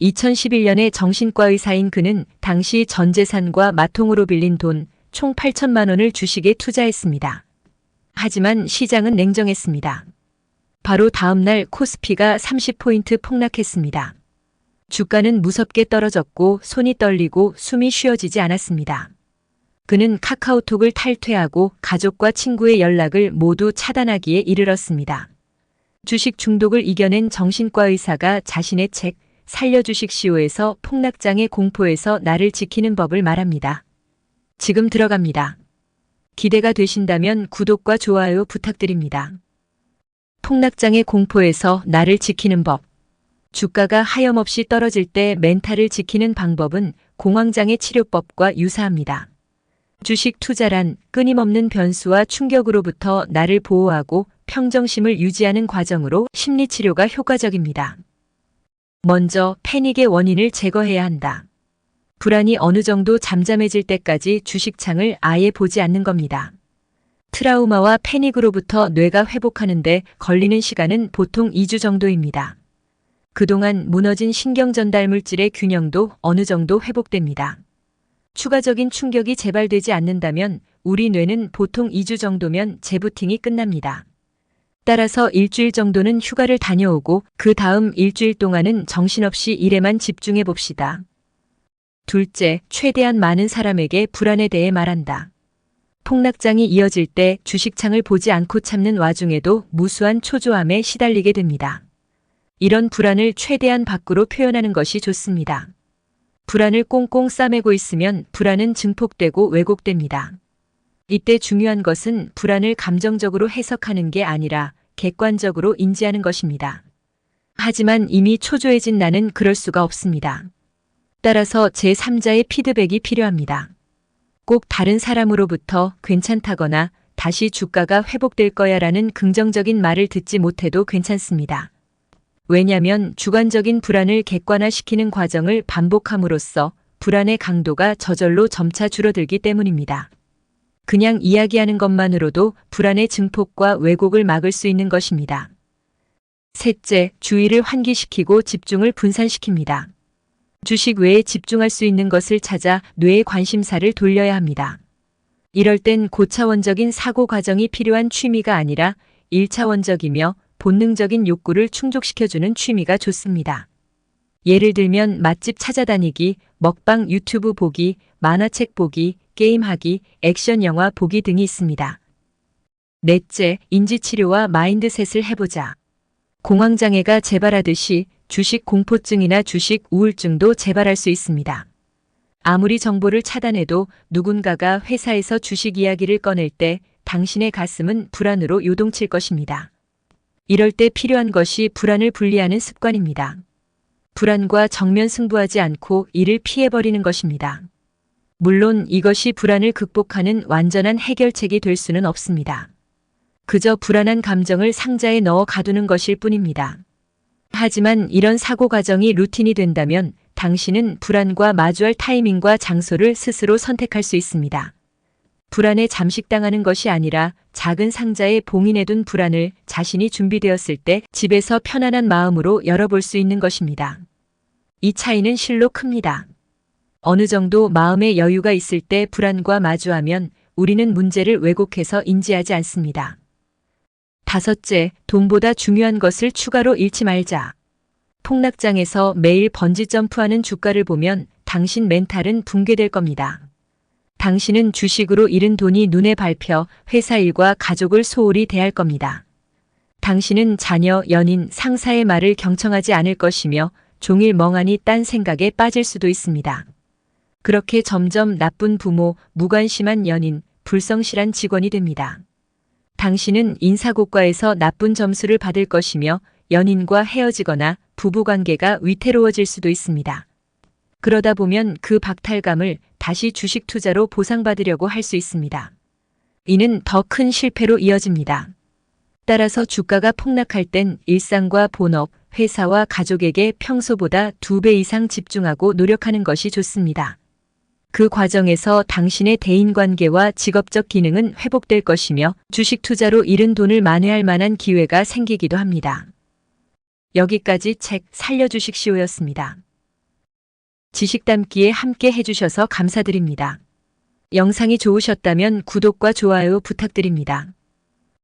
2011년에 정신과 의사인 그는 당시 전 재산과 마통으로 빌린 돈 총 8천만 원을 주식에 투자했습니다. 하지만 시장은 냉정했습니다. 바로 다음 날 코스피가 30포인트 폭락했습니다. 주가는 무섭게 떨어졌고 손이 떨리고 숨이 쉬어지지 않았습니다. 그는 카카오톡을 탈퇴하고 가족과 친구의 연락을 모두 차단하기에 이르렀습니다. 주식 중독을 이겨낸 정신과 의사가 자신의 책 살려주식시오에서 폭락장의 공포에서 나를 지키는 법을 말합니다. 지금 들어갑니다. 기대가 되신다면 구독과 좋아요 부탁드립니다. 폭락장의 공포에서 나를 지키는 법. 주가가 하염없이 떨어질 때 멘탈을 지키는 방법은 공황장애 치료법과 유사합니다. 주식 투자란 끊임없는 변수와 충격으로부터 나를 보호하고 평정심을 유지하는 과정으로 심리치료가 효과적입니다. 먼저 패닉의 원인을 제거해야 한다. 불안이 어느 정도 잠잠해질 때까지 주식창을 아예 보지 않는 겁니다. 트라우마와 패닉으로부터 뇌가 회복하는데 걸리는 시간은 보통 2주 정도입니다. 그동안 무너진 신경 전달 물질의 균형도 어느 정도 회복됩니다. 추가적인 충격이 재발되지 않는다면 우리 뇌는 보통 2주 정도면 재부팅이 끝납니다. 따라서 일주일 정도는 휴가를 다녀오고 그 다음 일주일 동안은 정신없이 일에만 집중해 봅시다. 둘째, 최대한 많은 사람에게 불안에 대해 말한다. 폭락장이 이어질 때 주식창을 보지 않고 참는 와중에도 무수한 초조함에 시달리게 됩니다. 이런 불안을 최대한 밖으로 표현하는 것이 좋습니다. 불안을 꽁꽁 싸매고 있으면 불안은 증폭되고 왜곡됩니다. 이때 중요한 것은 불안을 감정적으로 해석하는 게 아니라 객관적으로 인지하는 것입니다. 하지만 이미 초조해진 나는 그럴 수가 없습니다. 따라서 제3자의 피드백이 필요합니다. 꼭 다른 사람으로부터 괜찮다거나 다시 주가가 회복될 거야 라는 긍정적인 말을 듣지 못해도 괜찮습니다. 왜냐하면 주관적인 불안을 객관화시키는 과정을 반복함으로써 불안의 강도가 저절로 점차 줄어들기 때문입니다. 그냥 이야기하는 것만으로도 불안의 증폭과 왜곡을 막을 수 있는 것입니다. 셋째, 주의를 환기시키고 집중을 분산시킵니다. 주식 외에 집중할 수 있는 것을 찾아 뇌의 관심사를 돌려야 합니다. 이럴 땐 고차원적인 사고 과정이 필요한 취미가 아니라 1차원적이며 본능적인 욕구를 충족시켜주는 취미가 좋습니다. 예를 들면 맛집 찾아다니기, 먹방 유튜브 보기, 만화책 보기, 게임하기, 액션 영화 보기 등이 있습니다. 넷째, 인지치료와 마인드셋을 해보자. 공황장애가 재발하듯이 주식 공포증이나 주식 우울증도 재발할 수 있습니다. 아무리 정보를 차단해도 누군가가 회사에서 주식 이야기를 꺼낼 때 당신의 가슴은 불안으로 요동칠 것입니다. 이럴 때 필요한 것이 불안을 분리하는 습관입니다. 불안과 정면 승부하지 않고 이를 피해버리는 것입니다. 물론 이것이 불안을 극복하는 완전한 해결책이 될 수는 없습니다. 그저 불안한 감정을 상자에 넣어 가두는 것일 뿐입니다. 하지만 이런 사고 과정이 루틴이 된다면 당신은 불안과 마주할 타이밍과 장소를 스스로 선택할 수 있습니다. 불안에 잠식당하는 것이 아니라 작은 상자에 봉인해둔 불안을 자신이 준비되었을 때 집에서 편안한 마음으로 열어볼 수 있는 것입니다. 이 차이는 실로 큽니다. 어느 정도 마음의 여유가 있을 때 불안과 마주하면 우리는 문제를 왜곡해서 인지하지 않습니다. 다섯째, 돈보다 중요한 것을 추가로 잃지 말자. 폭락장에서 매일 번지점프하는 주가를 보면 당신 멘탈은 붕괴될 겁니다. 당신은 주식으로 잃은 돈이 눈에 밟혀 회사 일과 가족을 소홀히 대할 겁니다. 당신은 자녀, 연인, 상사의 말을 경청하지 않을 것이며 종일 멍하니 딴 생각에 빠질 수도 있습니다. 그렇게 점점 나쁜 부모, 무관심한 연인, 불성실한 직원이 됩니다. 당신은 인사고과에서 나쁜 점수를 받을 것이며 연인과 헤어지거나 부부관계가 위태로워질 수도 있습니다. 그러다 보면 그 박탈감을 다시 주식 투자로 보상받으려고 할 수 있습니다. 이는 더 큰 실패로 이어집니다. 따라서 주가가 폭락할 땐 일상과 본업, 회사와 가족에게 평소보다 2배 이상 집중하고 노력하는 것이 좋습니다. 그 과정에서 당신의 대인관계와 직업적 기능은 회복될 것이며 주식 투자로 잃은 돈을 만회할 만한 기회가 생기기도 합니다. 여기까지 책 살려주식시오였습니다. 지식 담기에 함께 해주셔서 감사드립니다. 영상이 좋으셨다면 구독과 좋아요 부탁드립니다.